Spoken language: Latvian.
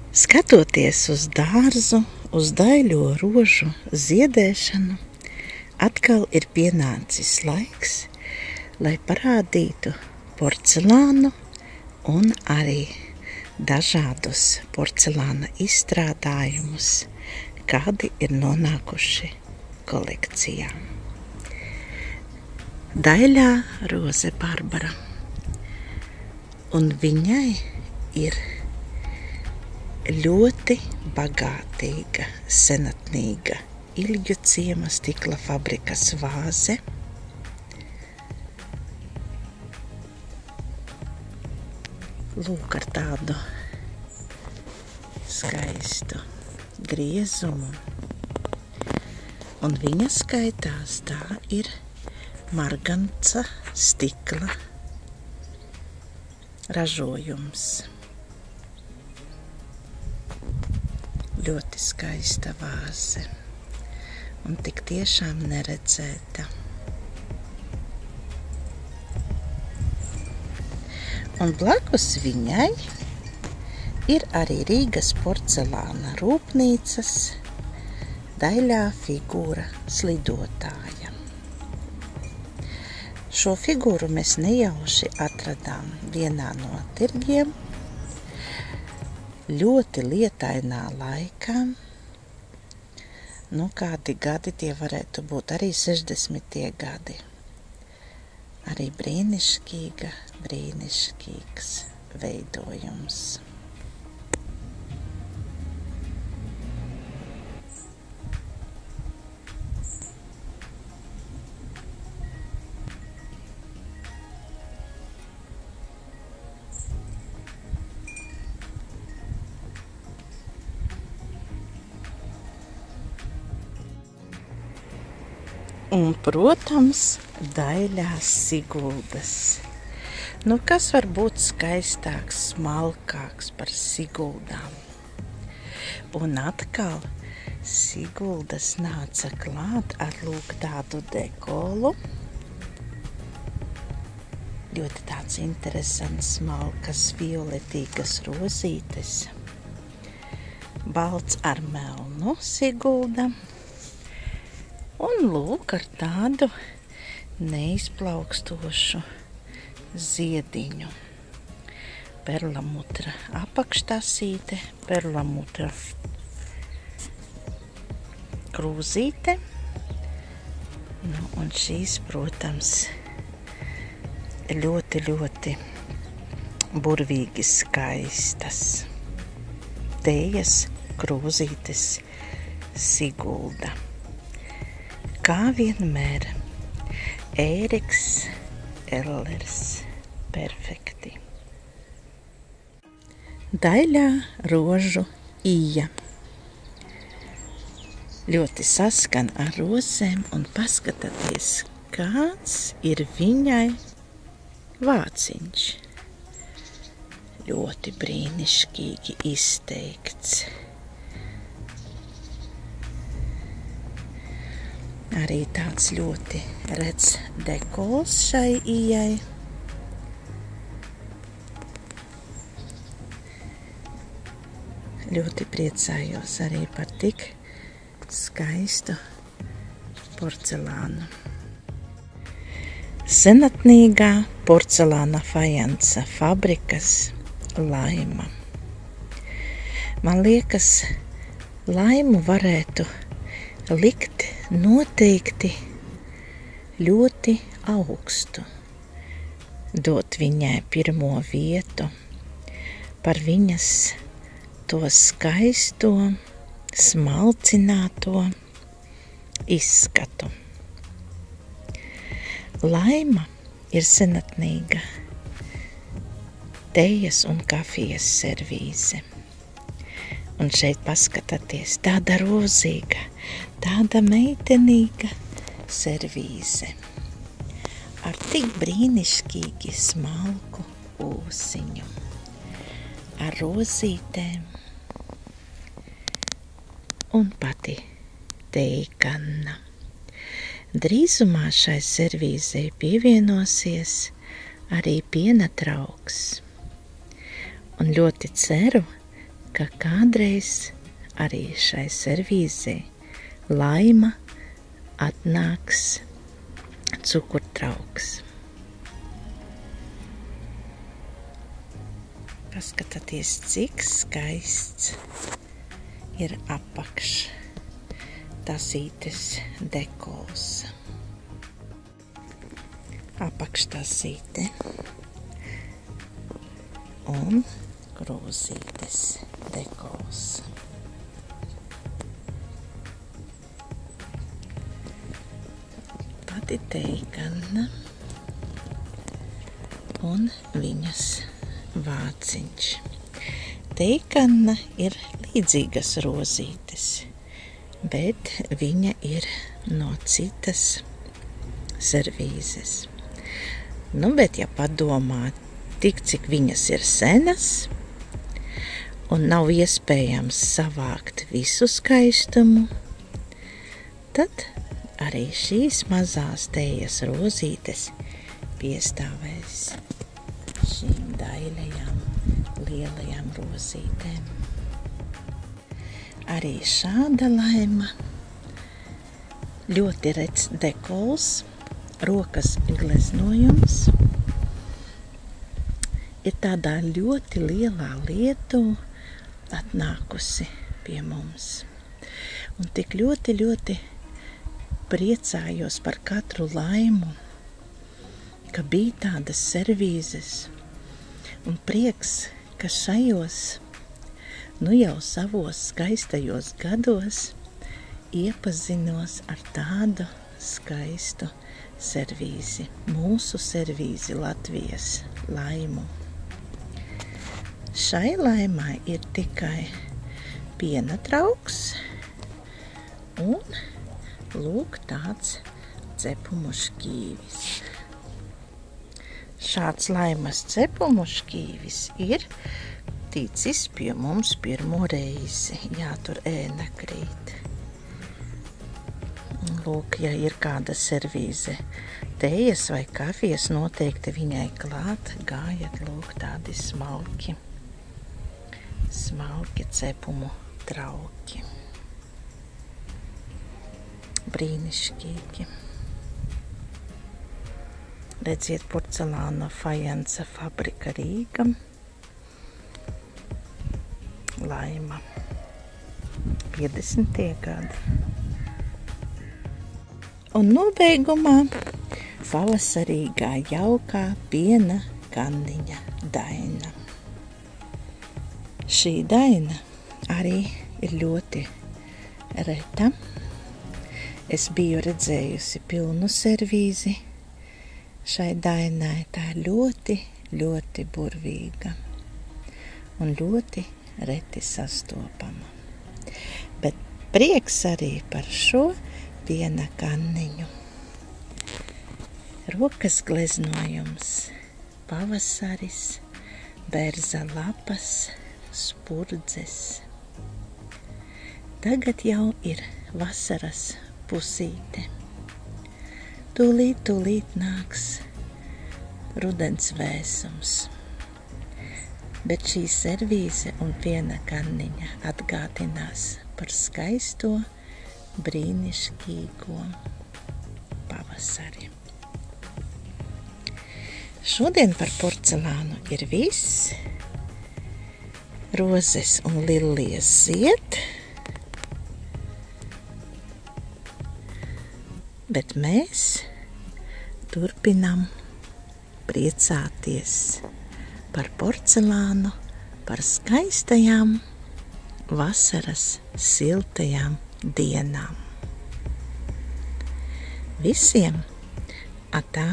Skatoties uz dārzu, uz daļo rožu ziedēšanu, atkal ir pienācis laiks, lai parādītu porcelānu un arī dažādus porcelāna izstrādājumus, kādi ir nonākuši kolekcijā. Daļā Roze Barbara, un viņai ir ļoti bagātīga, senatnīga Ilģu ciema stikla fabrikas vāze. Lūk, ar tādu skaistu griezumu. Un viņa skaitās, tā ir Marganca stikla ražojums. Ļoti skaista vāze un tik tiešām neredzēta. Un blakus viņai ir arī Rīgas porcelāna rūpnīcas daļā figūra slidotāja. Šo figūru mēs nejauši atradām vienā no tirgiem, ļoti lietainā laikā. Kādi gadi tie varētu būt, arī 60. gadi. Arī brīnišķīgs veidojums. Un, protams, daļās Siguldas. Kas var būt skaistāks, smalkāks par Siguldām? Un atkal Siguldas nāca klāt ar lūk tādu dekolu. Ļoti tāds interesants, smalkas, violetīgas rozītes. Balts ar melnu Sigulda. Un lūk, ar tādu neizplaukstošu ziediņu. Perlamutra apakštasīte, perlamutra krūzīte. Un šīs, protams, ļoti, ļoti burvīgi skaistas. Tejas krūzītes Sigulda. Kā vienmēr, Ēriks Ellers perfekti. Daļā rožu ija. Ļoti saskan ar rozēm un paskatieties, kāds ir viņai vāciņš. Ļoti brīnišķīgi izteikts. Arī tāds ļoti redz dekols šai ijai. Ļoti priecājos arī par tik skaistu porcelānu. Senatnīgā porcelāna fajansa fabrikas Laima. Man liekas, Laimu varētu likt noteikti ļoti augstu, dot viņai pirmo vietu par viņas to skaisto, smalcināto izskatu. Laima ir senatnīga tejas un kafijas servīze. Un šeit paskatieties, tāda rozīga, tāda meitenīga servīze. Ar tik brīnišķīgi smalku ūsiņu. Ar rozītēm. Un pati teikanna. Drīzumā šai servīzei pievienosies arī piena trauks. Un ļoti ceru, ka kādreiz arī šai servīzē Laima atnāks cukurtrauks. Paskatieties, cik skaists ir apakš tasītes dekols. Apakštasīte un krūzītes dekols. Pati teikana un viņas vāciņš. Teikana ir līdzīgas rozītes, bet viņa ir no citas servīzes. Bet ja padomā tik, cik viņas ir senas un nav iespējams savākt visu skaistumu, tad arī šīs mazās tejas rozītes piestāvēs šīm daļajām, lielajām rozītēm. Arī šāda Laima, ļoti rets dekols, rokas gleznojums, ir tādā ļoti lielā lietu atnākusi pie mums. Un tik ļoti, ļoti priecājos par katru Laimu, ka bija tādas servīzes, un prieks, ka šajos, jau savos skaistajos gados iepazinos ar tādu skaistu servīzi, mūsu servīzi Latvijas Laimu. Šai Laimai ir tikai piena trauks un lūk tāds cepumu šķīvis. Šāds Laimas cepumu šķīvis ir ticis pie mums pirmo reizi. Jā, tur ēna krīt. Lūk, ja ir kāda servīze tejas vai kafijas, noteikti viņai klāt gājat lūk tādi smalki cepumu trauki. Brīnišķīgi. Redziet, porcelāna fajansa fabrika Rīga. Laima. 50. gadi. Un nobeigumā pavasarīgā jaukā piena kanniņa daina. Šī daina arī ir ļoti reta. Es biju redzējusi pilnu servīzi šai dainai. Tā ir ļoti, ļoti burvīga un ļoti reti sastopama. Bet prieks arī par šo piena kanniņu. Rokas gleznojums, pavasaris, bērza lapas, spurdzes. Tagad jau ir vasaras pusīte. Tūlīt nāks rudens vēsums. Bet šī servīze un piena kanniņa atgādinās par skaisto, brīnišķīgo pavasari. Šodien par porcelānu ir viss. Rozes un lilijas zied, bet mēs turpinam priecāties par porcelānu, par skaistajām vasaras siltajām dienām. Visiem atā!